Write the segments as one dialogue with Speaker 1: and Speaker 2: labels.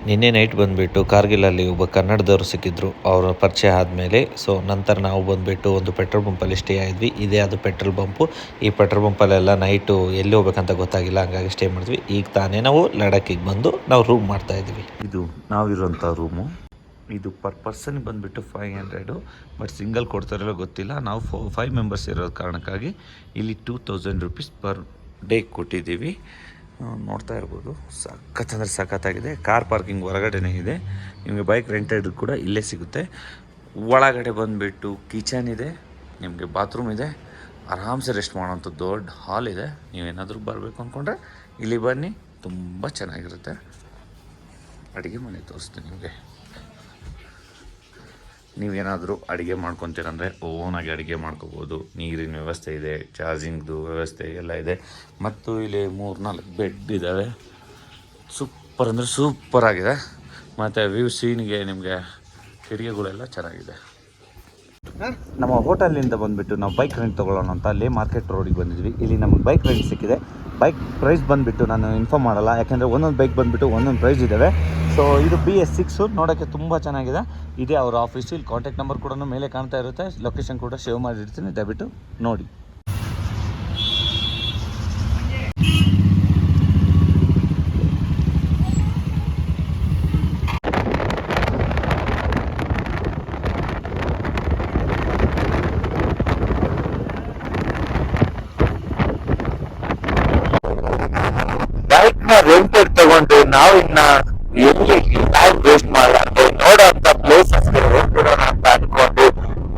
Speaker 1: ನಿನ್ನೆ ನೈಟ್ ಬಂದುಬಿಟ್ಟು ಕಾರ್ಗಿಲಲ್ಲಿ ಒಬ್ಬ ಕನ್ನಡದವರು ಸಿಕ್ಕಿದ್ರು. ಅವರ ಪರಿಚಯ ಆದಮೇಲೆ ನಂತರ ನಾವು ಬಂದುಬಿಟ್ಟು ಒಂದು ಪೆಟ್ರೋಲ್ ಬಂಪಲ್ಲಿ ಸ್ಟೇ ಆದ್ವಿ. ಇದೇ ಅದು ಪೆಟ್ರೋಲ್ ಬಂಪು. ಈ ಪೆಟ್ರೋಲ್ ಬಂಪಲ್ಲೆಲ್ಲ ನೈಟು ಎಲ್ಲಿ ಹೋಗ್ಬೇಕಂತ ಗೊತ್ತಾಗಿಲ್ಲ, ಹಂಗಾಗಿ ಸ್ಟೇ ಮಾಡಿದ್ವಿ. ಈಗ ತಾನೇ ನಾವು ಲಡಾಖಿಗೆ ಬಂದು ನಾವು ರೂಮ್ ಮಾಡ್ತಾಯಿದ್ವಿ. ಇದು ನಾವಿರೋಂಥ ರೂಮು. ಇದು ಪರ್ ಪರ್ಸನ್ಗೆ ಬಂದುಬಿಟ್ಟು 500, ಬಟ್ ಸಿಂಗಲ್ ಕೊಡ್ತಾರಲ್ಲ ಗೊತ್ತಿಲ್ಲ. ನಾವು 5 ಮೆಂಬರ್ಸ್ ಇರೋ ಕಾರಣಕ್ಕಾಗಿ ಇಲ್ಲಿ 2000 ರೂಪೀಸ್ ಪರ್ ಡೇ ಕೊಟ್ಟಿದ್ದೀವಿ. ನೋಡ್ತಾ ಇರ್ಬೋದು, ಸಖತ್ತಂದರೆ ಸಖತ್ತಾಗಿದೆ. ಕಾರ್ ಪಾರ್ಕಿಂಗ್ ಹೊರಗಡೆನೇ ಇದೆ. ನಿಮಗೆ ಬೈಕ್ ರೆಂಟೆಡ್ ಕೂಡ ಇಲ್ಲೇ ಸಿಗುತ್ತೆ. ಒಳಗಡೆ ಬಂದುಬಿಟ್ಟು ಕಿಚನ್ ಇದೆ, ನಿಮಗೆ ಬಾತ್ರೂಮ್ ಇದೆ, ಆರಾಮ್ಸೆ ರೆಸ್ಟ್ ಮಾಡೋಂಥ ದೊಡ್ಡ ಹಾಲ್ ಇದೆ. ನೀವೇನಾದರೂ ಬರಬೇಕು ಅಂದ್ಕೊಂಡ್ರೆ ಇಲ್ಲಿ ಬನ್ನಿ, ತುಂಬ ಚೆನ್ನಾಗಿರುತ್ತೆ. ಅಡುಗೆ ಮನೆ ತೋರಿಸ್ತೀನಿ ನಿಮಗೆ. ನೀವೇನಾದರೂ ಅಡುಗೆ ಮಾಡ್ಕೊತೀರಂದರೆ ಓನಾಗಿ ಅಡುಗೆ ಮಾಡ್ಕೋಬೋದು. ನೀರಿನ ವ್ಯವಸ್ಥೆ ಇದೆ, ಚಾರ್ಜಿಂಗ್ದು ವ್ಯವಸ್ಥೆ ಎಲ್ಲ ಇದೆ. ಮತ್ತು ಇಲ್ಲಿ 3-4 ಬೆಡ್ ಇದ್ದಾವೆ. ಸೂಪರ್ ಅಂದರೆ ಸೂಪರಾಗಿದೆ. ಮತ್ತು ವ್ಯೂ ಸೀನ್ಗೆ ನಿಮಗೆ ಕಿಟಕಿಗಳೆಲ್ಲ ಚೆನ್ನಾಗಿದೆ. ನಮ್ಮ ಹೋಟೆಲಿಂದ ಬಂದುಬಿಟ್ಟು ನಾವು ಬೈಕ್ ರೆಂಟ್ ತೊಗೊಳ್ಳೋಣ ಅಂತ ಅಲ್ಲೇ ಮಾರ್ಕೆಟ್ ರೋಡಿಗೆ ಬಂದಿದ್ವಿ. ಇಲ್ಲಿ ನಮಗೆ ಬೈಕ್ ರೆಂಟ್ ಸಿಕ್ಕಿದೆ. ಬೈಕ್ ಪ್ರೈಸ್ ಬಂದುಬಿಟ್ಟು ನಾನು ಇನ್ಫಾರ್ಮ್ ಮಾಡಲ್ಲ, ಯಾಕೆಂದರೆ ಒಂದೊಂದು ಬೈಕ್ ಬಂದುಬಿಟ್ಟು ಒಂದೊಂದು ಪ್ರೈಸ್ ಇದ್ದಾವೆ. ಇದು BS6 ನೋಡೋಕ್ಕೆ ತುಂಬ ಚೆನ್ನಾಗಿದೆ. ಇದೇ ಅವರ ಆಫೀಸು. ಇಲ್ಲಿ ಕಾಂಟ್ಯಾಕ್ಟ್ ನಂಬರ್ ಕೂಡ ಮೇಲೆ ಕಾಣ್ತಾ ಇರುತ್ತೆ. ಲೊಕೇಶನ್ ಕೂಡ ಸೇವ್ ಮಾಡಿರ್ತೀನಿ, ದಯವಿಟ್ಟು ನೋಡಿ. ಬೈಕ್ನ ರೆಂಟೆಡ್ ತಗೊಂಡು ನಾವು ಇನ್ನ ಎಲ್ಲಿ ಟೈಮ್ ವೇಸ್ಟ್ ಮಾಡಲಾರ್ದು ನೋಡೋಂಥ ಪ್ಲೇಸಸ್ ಹೋಗ್ಬಿಡೋಣ ಅಂತ ಅನ್ಕೊಂಡು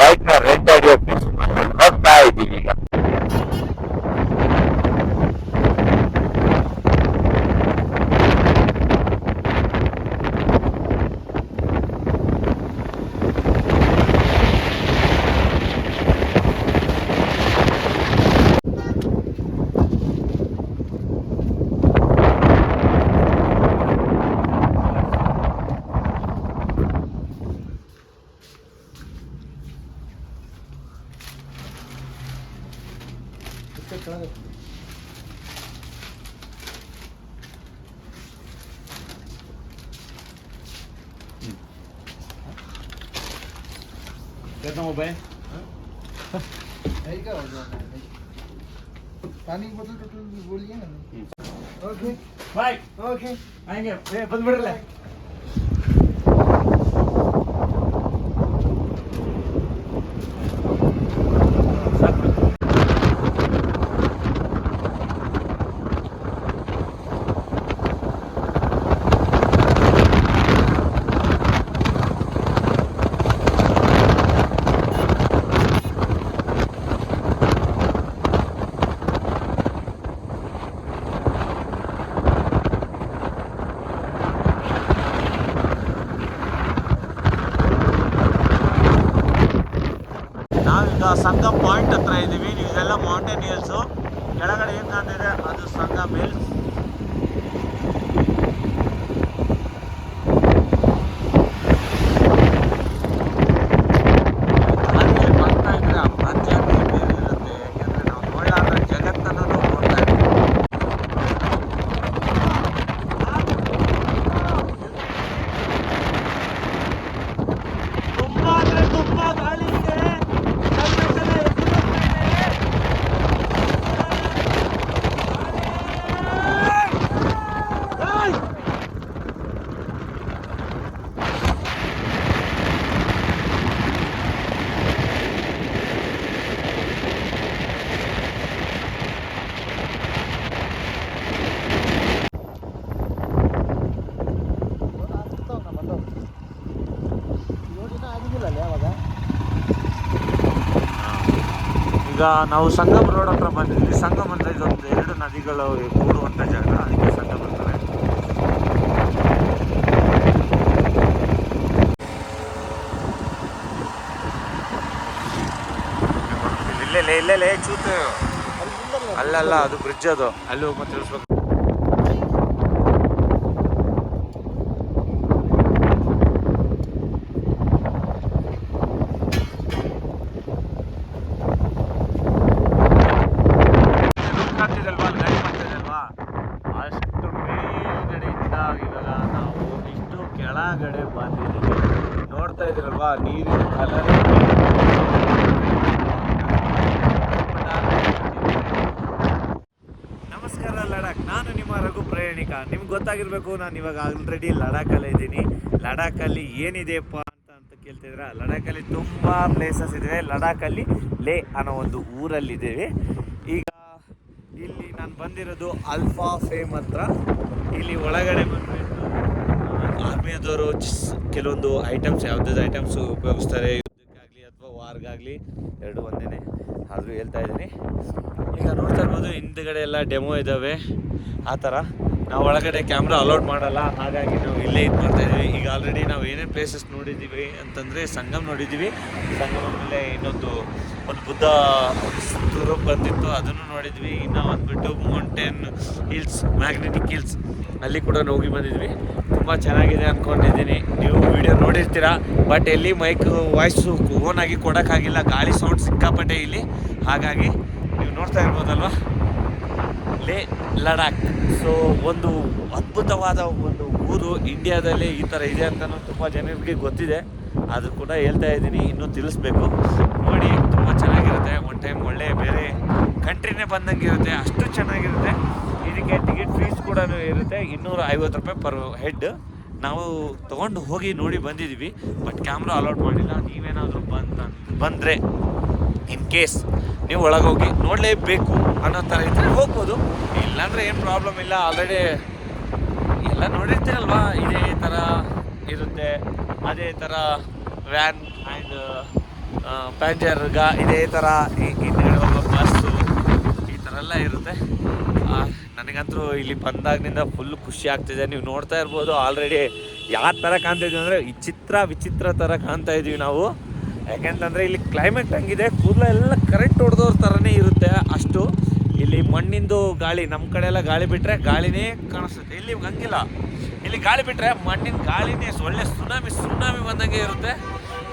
Speaker 1: ಬೈಕ್ನ ರೆಂಟ್ ಆಡಿಯೋ ಹೋಗ್ತಾ ಇದ್ದೀವಿ ಈಗ.
Speaker 2: कितना मोबाइल पानी की बोतल टोटल बोलिए ना. Okay bye. ओके आएंगे बंद बिड़ ले.
Speaker 1: ನಾವೀಗ ಸಂಗಮ್ ಪಾಯಿಂಟ್ ಹತ್ರ ಇದ್ದೀವಿ. ಇದೆಲ್ಲ ಮೌಂಟೇನ್ ಹಿಲ್ಸು. ಕೆಳಗಡೆ ಏನು ಕಾಣ್ತಿದೆ ಅದು ಸಂಗಮ್ ಹಿಲ್ಸ್. ದಾರಿಯಲ್ಲಿ ಬರ್ತಾ ಇದ್ರೆ ಆ ಮಜಾನೇ ಬೇರೆ ಇರುತ್ತೆ. ಯಾಕೆಂದರೆ ನಾವು ನೋಡಲಾರ್ದ ಜಗತ್ತನ್ನು ನಾವು ನೋಡ್ತಾ ಇದ್ದೀವಿ. ತುಂಬ ಅಂದರೆ ತುಂಬ ಗಾಳಿ ಇದೆ. ಈಗ ನಾವು ಸಂಗಮ್ ರೋಡ್ ಹತ್ರ ಬಂದಿದ್ವಿ. ಸಂಗಮ್ ಅಂದರೆ ಇದೊಂದು 2 ನದಿಗಳು ಕೂಡುವಂಥ ಜಾಗ, ಅದಕ್ಕೆ ಸಂಗಮ್ ಅಂತಾರೆ. ಇಲ್ಲೇ ಚೂತು ಅಲ್ಲಲ್ಲ, ಅದು ಬ್ರಿಡ್ಜ್, ಅದು ಅಲ್ಲಿ ಹೋಗಿ ಮತ್ತೆ ತಿಳಿಸ್ಬೇಕು. ಕಾಣ್ತಿದಲ್ವಾ ಅಲ್ಲಿ ಗಾಡಿ ಮಾಡ್ತಿದಲ್ವಾ, ಅಷ್ಟು ಮೇಲ್ಗಡೆಯಿಂದ ಇವಾಗ ನಾವು ಇಷ್ಟು ಒಳಗಡೆ ಬಂದಿದ್ದೀವಿ. ನೋಡ್ತಾ ಇದ್ದೀರಲ್ವಾ ನೀರಿನ ಕಲರ್. ನಮಸ್ಕಾರ ಲಡಾಖ್, ನಾನು ನಿಮ್ಮ ರಘು ಪ್ರಯಾಣಿಕ. ನಿಮ್ಗೆ ಗೊತ್ತಾಗಿರ್ಬೇಕು, ನಾನು ಇವಾಗ ಆಲ್ರೆಡಿ ಲಡಾಖಲ್ಲೇ ಇದ್ದೀನಿ. ಲಡಾಖಲ್ಲಿ ಏನಿದೆಯಪ್ಪ ಅಂತ ಕೇಳ್ತಿದ್ರೆ, ಲಡಾಖಲ್ಲಿ ತುಂಬ ಪ್ಲೇಸಸ್ ಇದೆ. ಲಡಾಖಲ್ಲಿ ಲೇ ಅನ್ನೋ ಒಂದು ಊರಲ್ಲಿದ್ದೇವೆ. ಈಗ ಇಲ್ಲಿ ನಾನು ಬಂದಿರೋದು ಅಲ್ಫಾ ಫೇಮ್ ಹತ್ರ. ಇಲ್ಲಿ ಒಳಗಡೆ ಬಂದ್ಬಿಟ್ಟು ಆರ್ಮಿಯದವರು ಕೆಲವೊಂದು ಐಟಮ್ಸ್, ಯಾವುದಾದ್ರು ಐಟಮ್ಸ್ ಉಪಯೋಗಿಸ್ತಾರೆ, ಯುದ್ಧಕ್ಕಾಗಲಿ ಅಥವಾ ವಾರ್ಗಾಗಲಿ, ಎರಡು ಒಂದೇ. ಆದರೂ ಹೇಳ್ತಾ ಇದ್ದೀನಿ. ಈಗ ನೋಡ್ತಾ ಇರ್ಬೋದು ಹಿಂದ್ಗಡೆ ಎಲ್ಲ ಡೆಮೋ ಇದ್ದಾವೆ. ಆ ಥರ ನಾವು ಒಳಗಡೆ ಕ್ಯಾಮ್ರಾ ಅಲೌಡ್ ಮಾಡಲ್ಲ, ಹಾಗಾಗಿ ನಾವು ಇಲ್ಲೇ ಇದು ಮಾಡ್ತಾಯಿದ್ದೀವಿ. ಈಗ ಆಲ್ರೆಡಿ ನಾವು ಏನೇನು ಪ್ಲೇಸಸ್ ನೋಡಿದ್ದೀವಿ ಅಂತಂದರೆ, ಸಂಗಮ್ ನೋಡಿದ್ದೀವಿ. ಸಂಗಮ ಮೇಲೆ ಇನ್ನೊಂದು ಬುದ್ಧ ಸ್ವರೂಪ ಬಂದಿತ್ತು, ಅದನ್ನು ನೋಡಿದ್ವಿ. ಇನ್ನು ಬಂದುಬಿಟ್ಟು ಮೌಂಟೇನ್ ಹಿಲ್ಸ್, ಮ್ಯಾಗ್ನೆಟಿಕ್ ಹಿಲ್ಸ್, ಅಲ್ಲಿ ಕೂಡ ಹೋಗಿ ಬಂದಿದ್ವಿ. ತುಂಬ ಚೆನ್ನಾಗಿದೆ ಅಂದ್ಕೊಂಡಿದ್ದೀನಿ. ನೀವು ವಿಡಿಯೋ ನೋಡಿರ್ತೀರ, ಬಟ್ ಎಲ್ಲಿ ಮೈಕ್ ವಾಯ್ಸು ಓನಾಗಿ ಕೊಡೋಕ್ಕಾಗಿಲ್ಲ, ಗಾಳಿ ಸೌಂಡ್ ಸಿಕ್ಕಾಪಟ್ಟೆ ಇಲ್ಲಿ. ಹಾಗಾಗಿ ನೀವು ನೋಡ್ತಾ ಇರ್ಬೋದಲ್ವ, ಲೇ ಲಡಾಖ್. ಸೊ ಒಂದು ಅದ್ಭುತವಾದ ಒಂದು ಊರು. ಇಂಡಿಯಾದಲ್ಲಿ ಈ ಥರ ಇದೆ ಅಂತಲೂ ತುಂಬ ಜನರಿಗೆ ಗೊತ್ತಿದೆ, ಆದರೂ ಕೂಡ ಹೇಳ್ತಾ ಇದ್ದೀನಿ, ಇನ್ನೂ ತಿಳಿಸ್ಬೇಕು. ನೋಡಿ, ತುಂಬ ಚೆನ್ನಾಗಿರುತ್ತೆ. ಒನ್ ಟೈಮ್ ಒಳ್ಳೆ ಬೇರೆ ಕಂಟ್ರಿನೇ ಬಂದಂಗೆ ಇರುತ್ತೆ, ಅಷ್ಟು ಚೆನ್ನಾಗಿರುತ್ತೆ. ಇದಕ್ಕೆ ಟಿಕೆಟ್ ಫೀಸ್ ಕೂಡ ಇರುತ್ತೆ, 250 ರೂಪಾಯಿ ಪರ್ ಹೆಡ್. ನಾವು ತೊಗೊಂಡು ಹೋಗಿ ನೋಡಿ ಬಂದಿದ್ದೀವಿ, ಬಟ್ ಕ್ಯಾಮ್ರಾ ಅಲೌಡ್ ಮಾಡಿಲ್ಲ. ನೀವೇನಾದರೂ ಬಂದರೆ ಇನ್ ಕೇಸ್ ನೀವು ಒಳಗೋಗಿ ನೋಡಲೇಬೇಕು ಅನ್ನೋ ಥರ ಇದ್ದರೆ ಹೋಗ್ಬೋದು, ಇಲ್ಲಾಂದರೆ ಏನು ಪ್ರಾಬ್ಲಮ್ ಇಲ್ಲ. ಆಲ್ರೆಡಿ ಎಲ್ಲ ನೋಡಿರ್ತೀರಲ್ವಾ, ಇದೇ ಥರ ಇರುತ್ತೆ. ಅದೇ ಥರ ವ್ಯಾನ್ ಆ್ಯಂಡ್ ಪ್ಯಾಸೆಂಜರ್ಗ ಇದೇ ಥರ ಹಿಂದ್ಗಡೆ ಹೋಗೋ ಬಸ್ಸು, ಈ ಥರ ಎಲ್ಲ ಇರುತ್ತೆ. ನನಗಂತೂ ಇಲ್ಲಿ ಬಂದಾಗಿನಿಂದ ಫುಲ್ ಖುಷಿ ಆಗ್ತಿದೆ. ನೀವು ನೋಡ್ತಾ ಇರ್ಬೋದು ಆಲ್ರೆಡಿ ಯಾವ ಥರ ಕಾಣ್ತಾಯಿದ್ವಿ ಅಂದರೆ ವಿಚಿತ್ರ ಥರ ಕಾಣ್ತಾ ಇದ್ದೀವಿ ನಾವು. ಯಾಕೆಂತಂದರೆ ಇಲ್ಲಿ ಕ್ಲೈಮೇಟ್ ಹಂಗಿದೆ, ಕೂದಲ ಎಲ್ಲ ಕರೆಂಟ್ ಹೊಡೆದವ್ರ ಥರನೇ ಇರುತ್ತೆ. ಅಷ್ಟು ಇಲ್ಲಿ ಮಣ್ಣಿಂದು ಗಾಳಿ, ನಮ್ಮ ಕಡೆ ಎಲ್ಲ ಗಾಳಿ ಬಿಟ್ಟರೆ ಗಾಳಿನೇ ಕಾಣಿಸುತ್ತೆ. ಇಲ್ಲಿ ಹಂಗಿಲ್ಲ, ಇಲ್ಲಿ ಗಾಳಿ ಬಿಟ್ಟರೆ ಮಣ್ಣಿನ ಗಾಳಿನೇ ಒಳ್ಳೆ ಸುನಾಮಿ ಬಂದಂಗೆ ಇರುತ್ತೆ.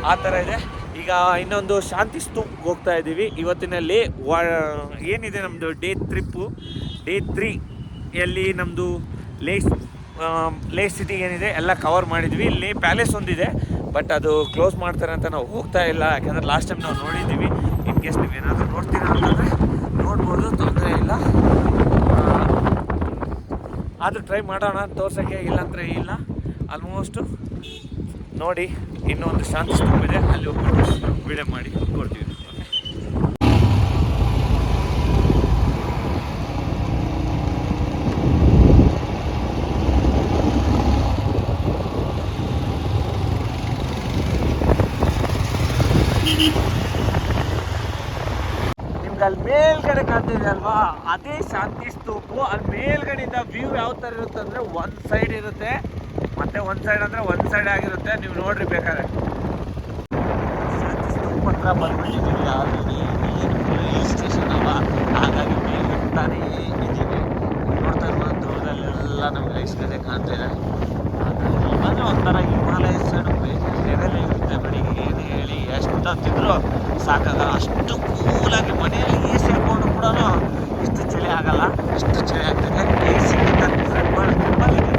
Speaker 1: ಆ ಥರ ಇದೆ. ಈಗ ಇನ್ನೊಂದು ಶಾಂತಿ ಸ್ತೂಪ್ಗೆ ಹೋಗ್ತಾ ಇದ್ದೀವಿ ಇವತ್ತಿನಲ್ಲಿ. ಏನಿದೆ ನಮ್ಮದು ಡೇ 3 ಎಲ್ಲಿ ನಮ್ಮದು ಲೇ ಸಿಟಿ ಏನಿದೆ ಎಲ್ಲ ಕವರ್ ಮಾಡಿದ್ವಿ. ಇಲ್ಲಿ ಪ್ಯಾಲೇಸ್ ಒಂದಿದೆ, ಬಟ್ ಅದು ಕ್ಲೋಸ್ ಮಾಡ್ತಾರೆ ಅಂತ ನಾವು ಹೋಗ್ತಾ ಇಲ್ಲ. ಯಾಕೆಂದರೆ ಲಾಸ್ಟ್ ಟೈಮ್ ನಾವು ನೋಡಿದ್ದೀವಿ. ಇನ್ ಕೇಸ್ ನೀವೇನಾದರೂ ನೋಡ್ತೀರಾ ಅಂತಂದರೆ ನೋಡ್ಬೋದು, ತೊಂದರೆ ಇಲ್ಲ. ಆದರೂ ಟ್ರೈ ಮಾಡೋಣ ತೋರ್ಸೋಕ್ಕೆ, ಇಲ್ಲಾಂದರೆ ಇಲ್ಲ. ಆಲ್ಮೋಸ್ಟು ನೋಡಿ, ಇನ್ನೊಂದು ಶಾಂತಿ ಸ್ತೂಪ್ ಇದೆ, ಅಲ್ಲಿ ಹೋಗ್ಬಿಟ್ಟು ವಿಡಿಯೋ ಮಾಡಿ ಕೊಡ್ತೀವಿ. ನಿಮ್ಗೆ ಅಲ್ಲಿ ಮೇಲ್ಗಡೆ ಕಾಣ್ತಿದೆ ಅಲ್ವಾ, ಅದೇ ಶಾಂತಿ ಸ್ತೂಪು. ಅಲ್ಲಿ ಮೇಲ್ಗಡೆಯಿಂದ ವ್ಯೂ ಯಾವ ಥರ ಇರುತ್ತೆ ಅಂದರೆ, ಒಂದು ಸೈಡ್ ಇರುತ್ತೆ, ಮತ್ತೆ ಒಂದು ಸೈಡ್ ಅಂದರೆ ಒಂದು ಸೈಡ್ ಆಗಿರುತ್ತೆ. ನೀವು ನೋಡ್ರಿ ಬೇಕಾದ್ರೆ. ಶಾಂತಿ ಸ್ತೂಪ್ ಹತ್ರ ಬಂದ್ಬಿಟ್ಟಿದ್ದೀವಿ ಆಲ್ರೆಡಿ. ಹಿಲ್ ಸ್ಟೇಷನ್ ಅಲ್ವಾ, ಹಾಗಾಗಿ ಮೇಲ್ಗಡೆ ತಾನೇ ಇದ್ದೀವಿ. ನೋಡ್ತಾ ಇರ್ಬೋದು ದೂರದಲ್ಲೆಲ್ಲ ನಮ್ಗೆ ಐಸ್ಗಡೆ ಕಾಣ್ತಾ ಇದೆ. ಅಂದರೆ ಒಂಥರ ಹಿಮಾಲಯ ಸೈಡು ಲೆವೆಲ್ ಇರುತ್ತೆ. ಬೆಳಿಗ್ಗೆ ಏನು ಹೇಳಿ ಎಷ್ಟು ಹತ್ತಿದ್ರು ಸಾಕಾಗಲ್ಲ, ಅಷ್ಟು ಕೂಲಾಗಿ. ಮನೆಯಲ್ಲಿ ಎ ಸಿ ಹಾಕೊಂಡು ಕೂಡ ಇಷ್ಟು ಚಳಿ ಆಗಲ್ಲ, ಅಷ್ಟು ಚಳಿ ಆಗ್ತದೆ. ಎ ಸಿ ತುಂಬ ಇದೆ.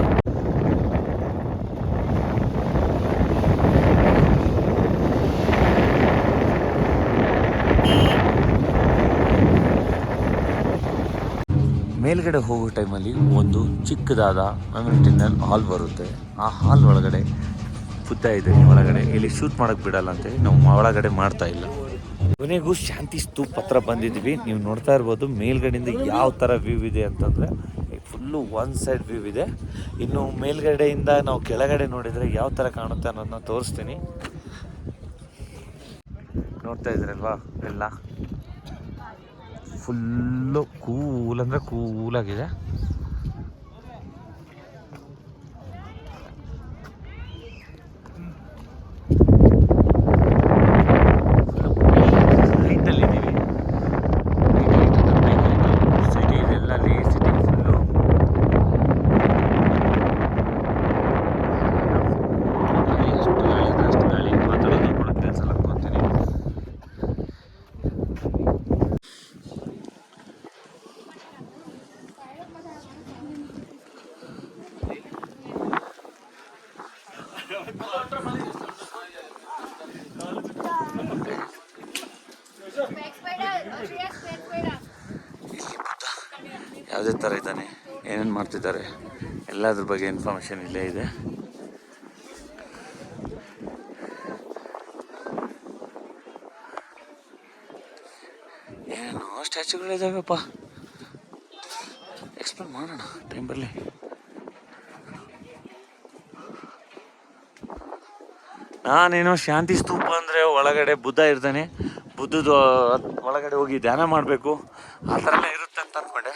Speaker 1: ಮೇಲ್ಗಡೆ ಹೋಗೋ ಟೈಮಲ್ಲಿ ಒಂದು ಚಿಕ್ಕದಾದ ಮೆಮೊರಿಟಲ್ ಹಾಲ್ ಬರುತ್ತೆ. ಆ ಹಾಲ್ ಒಳಗಡೆ ಬುದ್ಧ ಇದೆ ಒಳಗಡೆ. ಇಲ್ಲಿ ಶೂಟ್ ಮಾಡೋಕ್ಕೆ ಬಿಡಲ್ಲ ಅಂತೇಳಿ ನಾವು ಒಳಗಡೆ ಮಾಡ್ತಾ ಇಲ್ಲ. ಕೊನೆಗೂ ಶಾಂತಿ ಸ್ತೂಪ್ ಹತ್ರ ಬಂದಿದ್ವಿ. ನೀವು ನೋಡ್ತಾ ಇರ್ಬೋದು ಮೇಲ್ಗಡೆಯಿಂದ ಯಾವ ಥರ ವ್ಯೂ ಇದೆ ಅಂತಂದರೆ, ಫುಲ್ಲು ಒನ್ ಸೈಡ್ ವ್ಯೂ ಇದೆ. ಇನ್ನು ಮೇಲ್ಗಡೆಯಿಂದ ನಾವು ಕೆಳಗಡೆ ನೋಡಿದರೆ ಯಾವ ಥರ ಕಾಣುತ್ತೆ ಅನ್ನೋದನ್ನ ತೋರಿಸ್ತೀನಿ. ನೋಡ್ತಾ ಇದ್ರಲ್ವಾ, ಎಲ್ಲ ಫುಲ್ಲು ಕೂಲ್ ಅಂದರೆ ಕೂಲಾಗಿದೆ. ಹೈಟಲ್ಲಿದ್ದೀವಿ. ಸಿಟಿ ಇದೆಲ್ಲ ಸಿಟಿ ಫುಲ್ಲು ಅಷ್ಟು ಗಾಳಿ ಮಾತಾಡೋದು ಕೂಡ ಕೆಲಸ ಅನ್ಕೊತೀನಿ. ಯಾವುದೇ ಥರ ಇದ್ದಾನೆ, ಏನೇನು ಮಾಡ್ತಿದ್ದಾರೆ ಎಲ್ಲದ್ರ ಬಗ್ಗೆ ಇನ್ಫಾರ್ಮೇಷನ್ ಇಲ್ಲೇ ಇದೆ. ಏನೇನೋ ಸ್ಟ್ಯಾಚ್ಯೂಗಳಿದ್ದಾವೆಪ್ಪ, ಎಕ್ಸ್ಪ್ಲೇನ್ ಮಾಡೋಣ ಟೈಮ್ ಬರಲಿ. ನಾನೇನೋ ಶಾಂತಿ ಸ್ತೂಪ ಅಂದರೆ ಒಳಗಡೆ ಬುದ್ಧ ಇರ್ತಾನೆ, ಬುದ್ಧದ ಒಳಗಡೆ ಹೋಗಿ ಧ್ಯಾನ ಮಾಡಬೇಕು ಆ ಥರ ಎಲ್ಲ ಇರುತ್ತೆ ಅಂತ ಅಂದ್ಕೊಂಡೆ.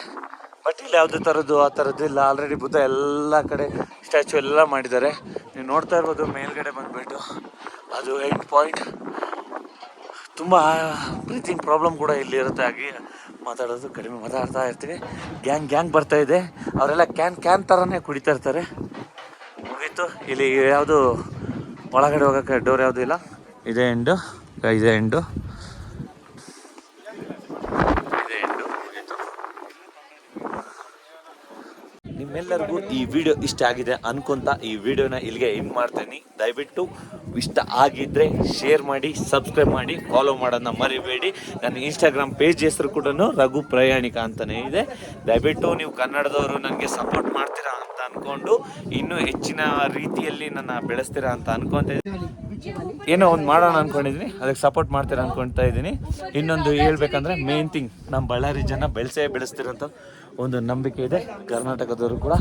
Speaker 1: ಬಟ್ ಇಲ್ಲಿ ಯಾವುದೇ ಥರದ್ದು ಆ ಥರದ್ದು ಇಲ್ಲ. ಆಲ್ರೆಡಿ ಬುದ್ಧ ಎಲ್ಲ ಕಡೆ ಸ್ಟ್ಯಾಚ್ಯೂ ಎಲ್ಲ ಮಾಡಿದ್ದಾರೆ. ನೀವು ನೋಡ್ತಾ ಇರ್ಬೋದು ಮೇಲ್ಗಡೆ ಬಂದುಬಿಟ್ಟು ಅದು ಎಂಡ್ ಪಾಯಿಂಟ್. ತುಂಬ ಬ್ರೀತಿಂಗ್ ಪ್ರಾಬ್ಲಮ್ ಕೂಡ ಇಲ್ಲಿ ಇರುತ್ತೆ, ಹಾಗೆ ಮಾತಾಡೋದು ಕಡಿಮೆ ಮಾತಾಡ್ತಾ ಇರ್ತೀವಿ. ಗ್ಯಾಂಗ್ ಬರ್ತಾ ಇದೆ, ಅವರೆಲ್ಲ ಕ್ಯಾನ್ ಥರನೇ ಕುಡಿತಾ ಇರ್ತಾರೆ. ಮುಗೀತು, ಇಲ್ಲಿ ಯಾವುದು ಒಳಗಡೆ ಹೋಗೋಕ್ಕೆ ಡೋರ್ ಯಾವುದೂ ಇಲ್ಲ. ಇದೇ ಎಂಡು. ನಿಮ್ಮೆಲ್ಲರಿಗೂ ಈ ವಿಡಿಯೋ ಇಷ್ಟ ಆಗಿದೆ ಅನ್ಕೊಂತ ಈ ವಿಡಿಯೋನ ಇಲ್ಲಿಗೆ ಎಂಡ್ ಮಾಡ್ತೀನಿ. ದಯವಿಟ್ಟು ಇಷ್ಟ ಆಗಿದ್ದರೆ ಶೇರ್ ಮಾಡಿ, ಸಬ್ಸ್ಕ್ರೈಬ್ ಮಾಡಿ, ಫಾಲೋ ಮಾಡೋದನ್ನ ಮರಿಬೇಡಿ. ನನ್ನ ಇನ್ಸ್ಟಾಗ್ರಾಮ್ ಪೇಜ್ ಹೆಸರು ಕೂಡ ರಘು ಪ್ರಯಾಣಿಕ ಅಂತಲೇ ಇದೆ. ದಯವಿಟ್ಟು ನೀವು ಕನ್ನಡದವರು ನನಗೆ ಸಪೋರ್ಟ್ ಮಾಡ್ತೀರಾ ಅಂತ ಅಂದ್ಕೊಂಡು ಇನ್ನೂ ಹೆಚ್ಚಿನ ರೀತಿಯಲ್ಲಿ ನನ್ನ ಬೆಳೆಸ್ತೀರಾ ಅಂತ ಅನ್ಕೊತಾ ಇದ್ದೀನಿ. ಏನೋ ಒಂದು ಮಾಡೋಣ ಅಂದ್ಕೊಂಡಿದ್ದೀನಿ, ಅದಕ್ಕೆ ಸಪೋರ್ಟ್ ಮಾಡ್ತೀರಾ ಅಂದ್ಕೊಳ್ತಾ ಇದ್ದೀನಿ. ಇನ್ನೊಂದು ಹೇಳ್ಬೇಕಂದ್ರೆ ಮೇನ್ ಥಿಂಗ್, ನಮ್ಮ ಬಳ್ಳಾರಿ ಜನ ಬೆಳೆಸ್ತೀರಂತ ಒಂದು ನಂಬಿಕೆ ಇದೆ, ಕರ್ನಾಟಕದವರು ಕೂಡ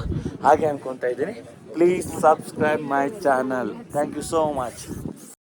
Speaker 1: ಹಾಗೆ ಅಂದ್ಕೊತಾ ಇದ್ದೀನಿ. Please subscribe my channel. Thank you so much.